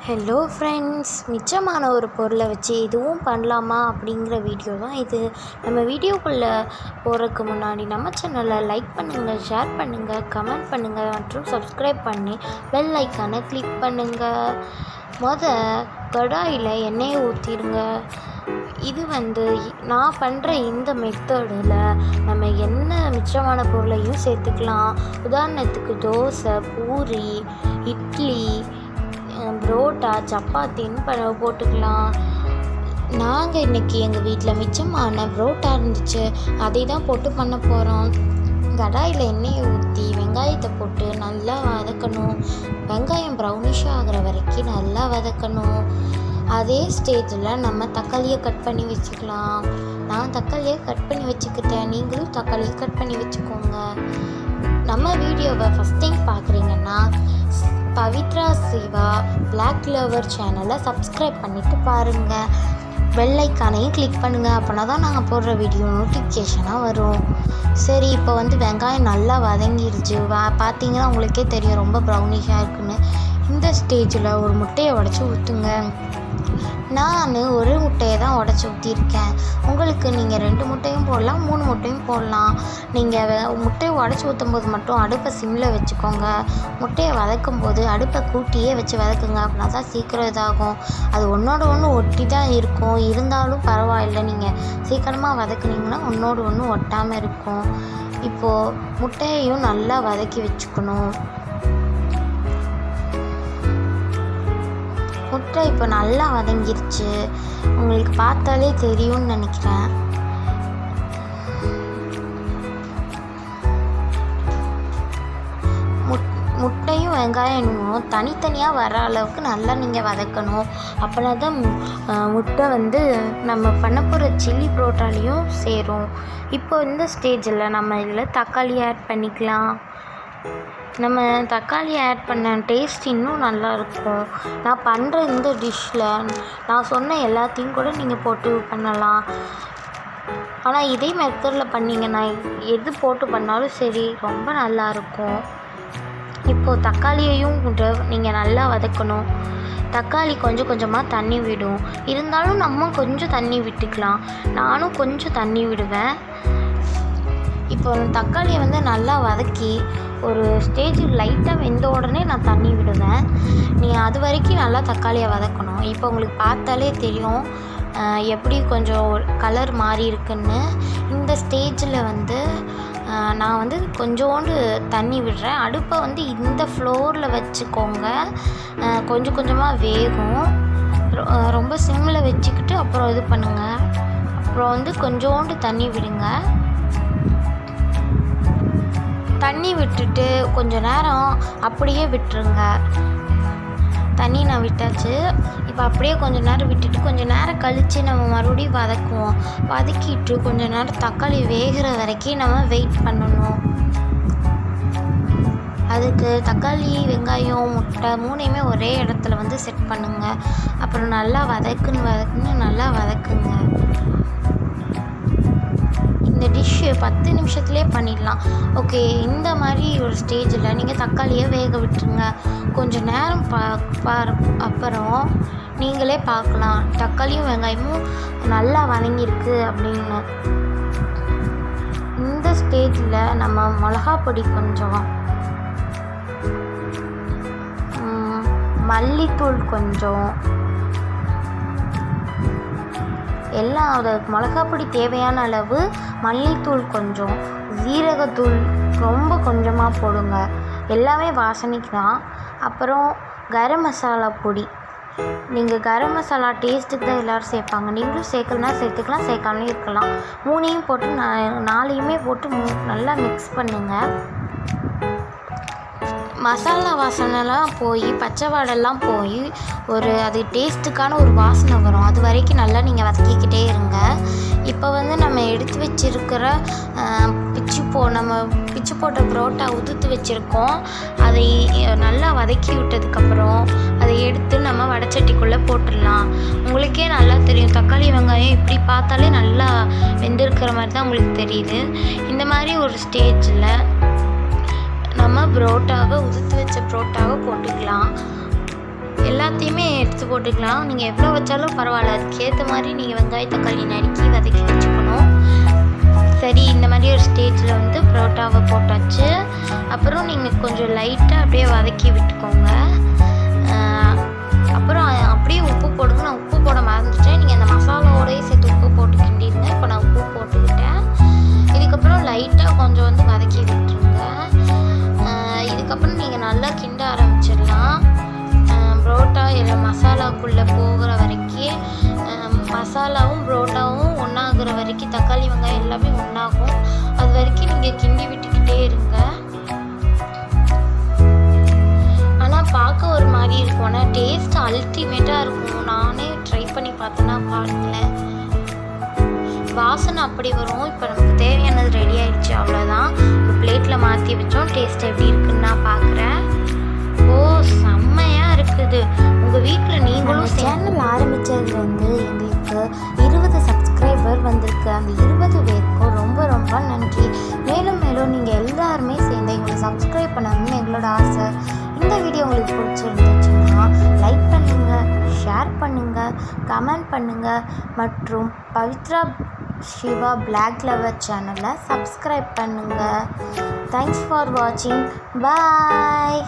Hello friends, மிச்சமான ஒரு பொருளை வச்சு இதுவும் பண்ணலாமா அப்படிங்கிற வீடியோ தான் இது. நம்ம வீடியோக்குள்ளே போகிறதுக்கு முன்னாடி நம்ம சேனலை லைக் பண்ணுங்கள், ஷேர் பண்ணுங்கள், கமெண்ட் பண்ணுங்கள் மற்றும் சப்ஸ்கிரைப் பண்ணி பெல் ஐக்கானை கிளிக் பண்ணுங்கள். கடாயில் எண்ணெயை ஊற்றிடுங்க. இது நான் பண்ணுற இந்த மெத்தடில் நம்ம என்ன மிச்சமான பொருளையும் சேர்த்துக்கலாம். உதாரணத்துக்கு தோசை, பூரி, இட்லி, புரோட்டா, சப்பாத்தின்னு போட்டுக்கலாம். நாங்கள் இன்றைக்கி எங்கள் வீட்டில் மிச்சமான புரோட்டா இருந்துச்சு, அதை தான் போட்டு பண்ண போகிறோம். கடாயில் எண்ணெயை ஊற்றி வெங்காயத்தை போட்டு நல்லா வதக்கணும். வெங்காயம் ப்ரௌனிஷாக ஆகிற வரைக்கும் நல்லா வதக்கணும். அதே ஸ்டேஜில் நம்ம தக்காளியை கட் பண்ணி வச்சுக்கலாம். நான் தக்காளியை கட் பண்ணி வச்சுக்கிட்டேன், நீங்களும் தக்காளியை கட் பண்ணி வச்சுக்கோங்க. நம்ம வீடியோவை ஃபஸ்ட் டைம் பார்க்குறீங்கன்னா பவித்ரா சிவா பிளாக் லவர் சேனலை சப்ஸ்கிரைப் பண்ணிவிட்டு பாருங்கள். பெல் ஐக்கானையும் கிளிக் பண்ணுங்கள். அப்படின்னா தான் நாங்கள் போடுற வீடியோ நோட்டிஃபிகேஷனாக வரும். சரி, இப்போ வெங்காயம் நல்லா வதங்கிருச்சு. பார்த்தீங்கன்னா உங்களுக்கே தெரியும் ரொம்ப ப்ரௌனிஷாக இருக்குன்னு. இந்த ஸ்டேஜில் ஒரு முட்டையை உடச்சி ஊற்றுங்க. நான் ஒரு முட்டையை தான் உடச்சி ஊற்றிருக்கேன். உங்களுக்கு நீங்கள் 2 முட்டையும் போடலாம், 3 முட்டையும் போடலாம். நீங்கள் முட்டையை உடச்சி ஊற்றும் போது மட்டும் அடுப்பை சிம்மில் வச்சுக்கோங்க. முட்டையை வதக்கும் போது அடுப்பை கூட்டியே வச்சு வதக்குங்க. அப்படின்னா தான் சீக்கிரம் இதாகும். அது ஒன்றோட ஒன்று ஒட்டி தான் இருக்கும், இருந்தாலும் பரவாயில்லை. நீங்கள் சீக்கிரமாக வதக்குனீங்கன்னா ஒன்றோடு ஒன்று ஒட்டாமல் இருக்கும். இப்போது முட்டையையும் நல்லா வதக்கி வச்சுக்கணும். முட்டை இப்போ நல்லா வதங்கிருச்சு, உங்களுக்கு பார்த்தாலே தெரியும்னு நினைக்கிறேன். முட்டையும் வெங்காயமும் தனித்தனியாக வர அளவுக்கு நல்லா நீங்கள் வதக்கணும். அப்படின்னா தான் முட்டை நம்ம பண்ண போகிற சில்லி புரோட்டாலையும் சேரும். இப்போ இந்த ஸ்டேஜில் நம்ம இதில் தக்காளி ஆட் பண்ணிக்கலாம். நம்ம தக்காளி ஆட் பண்ண டேஸ்ட் இன்னும் நல்லாயிருக்கும். நான் பண்ணுற இந்த டிஷ்ஷில் நான் சொன்ன எல்லாத்தையும் கூட நீங்கள் போட்டு பண்ணலாம். ஆனால் இதே மெத்தடில் பண்ணிங்கன்னா எது போட்டு பண்ணாலும் சரி ரொம்ப நல்லாயிருக்கும். இப்போது தக்காளியையும் நீங்கள் நல்லா வதக்கணும். தக்காளி கொஞ்சம் கொஞ்சமாக தண்ணி விடும், இருந்தாலும் நம்ம கொஞ்சம் தண்ணி விட்டுக்கலாம். நானும் கொஞ்சம் தண்ணி விடுவேன். இப்போ தக்காளியை நல்லா வதக்கி ஒரு ஸ்டேஜில் லைட்டாக வெந்த உடனே நான் தண்ணி விடுவேன். அது வரைக்கும் நல்லா தக்காளியை வதக்கணும். இப்போ உங்களுக்கு பார்த்தாலே தெரியும் எப்படி கொஞ்சம் கலர் மாறி இருக்குன்னு. இந்த ஸ்டேஜில் நான் கொஞ்சோண்டு தண்ணி விடுறேன். அடுப்பை இந்த ஃப்ளோரில் வச்சுக்கோங்க. கொஞ்சம் கொஞ்சமாக வேகும். ரொம்ப சிம்மில் வச்சுக்கிட்டு அப்புறம் இது பண்ணுங்கள். அப்புறம் கொஞ்சோண்டு தண்ணி விடுங்க. தண்ணி விட்டுட்டு கொஞ்சம் நேரம் அப்படியே விட்டுருங்க. தண்ணி நான் விட்டாச்சு. இப்போ அப்படியே கொஞ்சம் நேரம் விட்டுட்டு கொஞ்சம் நேரம் கழித்து நம்ம மறுபடியும் வதக்குவோம். வதக்கிட்டு கொஞ்சம் நேரம் தக்காளி வேகிற வரைக்கும் நம்ம வெயிட் பண்ணணும். அதுக்கு தக்காளி, வெங்காயம், முட்டை 3யுமே ஒரே இடத்துல செட் பண்ணுங்கள். அப்புறம் நல்லா வதக்குன்னு நல்லா வதக்குங்க. இந்த டிஷ்ஷு 10 நிமிஷத்துலேயே பண்ணிடலாம். ஓகே, இந்த மாதிரி ஒரு ஸ்டேஜில் நீங்கள் தக்காளியை வேக விட்டுருங்க. கொஞ்சம் நேரம் அப்புறம் நீங்களே பார்க்கலாம் தக்காளியும் வெங்காயமும் நல்லா வதங்கியிருக்கு அப்படின்னு. இந்த ஸ்டேஜில் நம்ம மிளகா பொடி கொஞ்சம், மல்லித்தூள் கொஞ்சம், எல்லாம் மிளகாப்பொடி தேவையான அளவு, மல்லித்தூள் கொஞ்சம், ஜீரகத்தூள் ரொம்ப கொஞ்சமாக போடுங்க. எல்லாமே வாசனைக்கு தான். அப்புறம் கரம் மசாலா பொடி. நீங்கள் கரம் மசாலா டேஸ்ட்டுக்கு தான் எல்லோரும் சேர்ப்பாங்க. நீங்களும் சேர்க்கலனா சேர்த்துக்கலாம், சேர்க்காமலே இருக்கலாம். 3யும் போட்டு 4யுமே போட்டு நல்லா மிக்ஸ் பண்ணுங்கள். மசாலா வாசனைலாம் போய் பச்சை வாடெல்லாம் போய் அது டேஸ்ட்டுக்கான ஒரு வாசனை வரும். அது வரைக்கும் நல்லா நீங்கள் வதக்கிக்கிட்டே இருங்க. இப்போ நம்ம எடுத்து வச்சுருக்கிற நம்ம பிச்சு போட்ட புரோட்டா உதுத்து வச்சுருக்கோம். அதை நல்லா வதக்கி விட்டதுக்கப்புறம் அதை எடுத்து நம்ம வடைச்சட்டிக்குள்ளே போட்டுடலாம். உங்களுக்கே நல்லா தெரியும், தக்காளி வெங்காயம் இப்படி பார்த்தாலே நல்லா வெந்திருக்கிற மாதிரி தான் உங்களுக்கு தெரியுது. இந்த மாதிரி ஒரு ஸ்டேஜில் நம்ம புரோட்டாவை உதுத்து வச்ச புரோட்டாவை போட்டுக்கலாம். எல்லாத்தையுமே எடுத்து போட்டுக்கலாம். நீங்கள் எவ்வளோ வச்சாலும் பரவாயில்ல, அதுக்கேற்ற மாதிரி நீங்கள் வெங்காயம் தக்காளி நறுக்கி வதக்கி வச்சுக்கணும். சரி, இந்த மாதிரி ஒரு ஸ்டேஜில் வந்து பரோட்டாவை போட்டாச்சு. அப்புறம் நீங்கள் கொஞ்சம் லைட்டாக அப்படியே வதக்கி விட்டுக்கோங்க. அப்புறம் அப்படியே உப்பு போடுங்க. நான் உப்பு போட மறந்துட்டேன். நீங்கள் அந்த மசாலாவோடய சேர்த்து உப்பு போட்டு கிண்டிடுங்க. இப்போ நான் உப்பு போட்டுக்கிட்டேன். இதுக்கப்புறம் லைட்டாக கொஞ்சம் வந்து வதக்கி விட்டுருங்க. இதுக்கப்புறம் நீங்கள் நல்லா கிண்ட ஆரம்பிச்சிடலாம். பரோட்டா எல்லாம் மசாலாக்குள்ளே போகிற வரைக்கும், மசாலாவும் பரோட்டாவும் ஒன்றாகிற வரைக்கும், தக்காளி வெங்காயம் எல்லாமே ஒன்றாகும். அது வரைக்கும் நீங்கள் கிண்டி விட்டுக்கிட்டே இருங்க. ஆனால் பார்க்க ஒரு மாதிரி இருக்கும், ஆனால் டேஸ்ட் அல்டிமேட்டாக இருக்கும். நானே ட்ரை பண்ணி பார்த்தேன்னா பாருங்களேன், வாசனை அப்படி வரும். இப்போ நமக்கு தேவையானது ரெடி ஆகிடுச்சு, அவ்வளோதான். ஒரு பிளேட்டில் மாற்றி வச்சோம். டேஸ்ட் எப்படி இருக்குன்னு நான் பார்க்குறேன். ஓ, செம்மையாக இருக்குது. உங்கள் வீட்டில் நீங்களும் சேனல் ஆரம்பித்ததுலேருந்து எங்களுக்கு 20 சப்ஸ்கிரைபர் வந்திருக்கு. அந்த 20 பேருக்கும் ரொம்ப ரொம்ப நன்றி. மேலும் மேலும் நீங்கள் எல்லாருமே சேர்ந்து எங்களை சப்ஸ்கிரைப் பண்ணணும்னு எங்களோட ஆசை. இந்த வீடியோ உங்களுக்கு பிடிச்சிருந்துச்சுன்னா லைக் பண்ணுங்கள், ஷேர் பண்ணுங்கள், கமெண்ட் பண்ணுங்கள். மற்றும் பவித்ரா சிவா பிளாக் லவர் சேனலை சப்ஸ்கிரைப் பண்ணுங்கள். தேங்க்ஸ் ஃபார் வாட்சிங். பாய்.